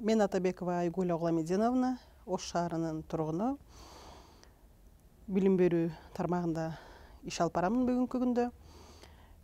Мен Атабекова Айгуля Огламединовна, Ош шаарынын тургуну. Билим берүү тармагында иш алып барамын бүгүнкү күндө.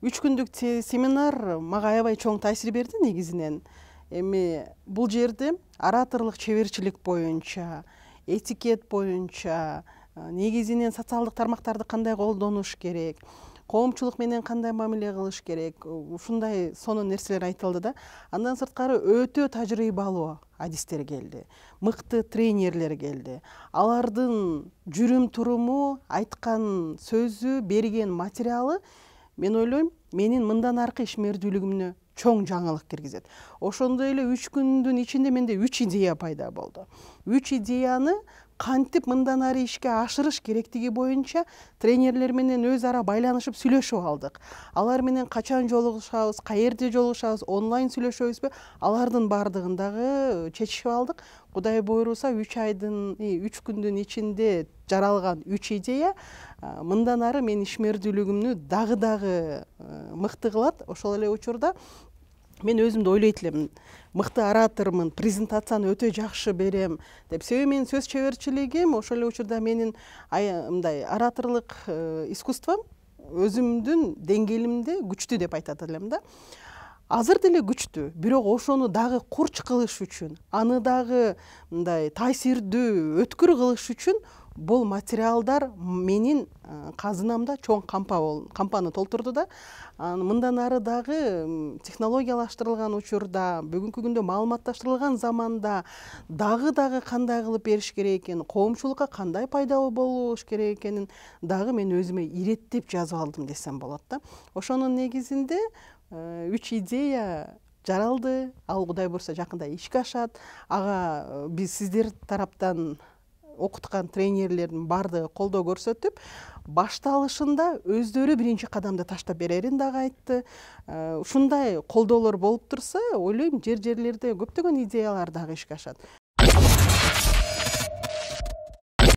3 күндүк семинар мага аябай чоң таасир берди негизинен. Эми бул жерде ораторлук чеберчилик боюнча, этикет боюнча, негизинен социалдык тармактарды кандай колдонуш керек, коомчулук менен кандай мамиле кылыш керек, ушундай сонун нерселер айтылды да. Андан сырткары өтө тажрыйбалуу адистер келди, мыкты тренерлер келди. Алардын жүрүм туруму, айткан сөзү, берген материалы, мен ойлойм, менин мындан аркы ишмердүүлүгүмө чоң жаңылык киргизет. Ошондой эле 3 күндүн ичинде менде 3 идея пайда болду. 3 идеяны кантип мындан ары ишке ашырыш керектиги боюнча тренерлер менен өз ара байланышып сүйлөшүп алдык. Алар менен качан жолугушабыз, каерде жолугушабыз, онлайн сүйлөшөбүзбү? Алардын бардыгын дагы чечишип алдык. Кудай буйруса 3 күндүн ичинде жаралган 3 идея мындан ары мен ишмердүүлүгүмдү дагы мыкты кылат. Ошол эле учурда мен өзүмдү ойлойт элем, мыкты оратормун, презентацияны өтө жакшы берем деп. Себеби менин сөз чеберчилигим, ошол эле учурда менин мындай ораторлук искусством өзүмдүн деңгээлимде күчтүү деп айтат элем да. Азыр деле күчтүү, бирок ошону дагы курч кылыш үчүн, аны дагы мындай таасирдүү, өткүр кылыш үчүн бул материалдар менин казынамда чоң кампаны толтурду да. Мындан ары дагы технологиялаштырылган учурда, бүгүнкү күндө маалыматташтырылган заманда дагы кандай кылып бериш керек экенин, коомчулукка кандай пайдалуу болуш керек экенин дагы мен өзүмө иреттеп жазып алдым десем болот да. Ошонун негизинде 3 идея жаралды. Ал Кудай буйруса жакында ишке ашат. Ага биз сиздер тараптан окуткан тренерлердин бардыгы колдоо көрсөтүп, башталышында өздөрү биринчи кадамды таштап берерин дагы айтты. Ушундай колдоолор болуп турса, ойлойм жерлерде көптөгөн идеялар дагы ишке ашат.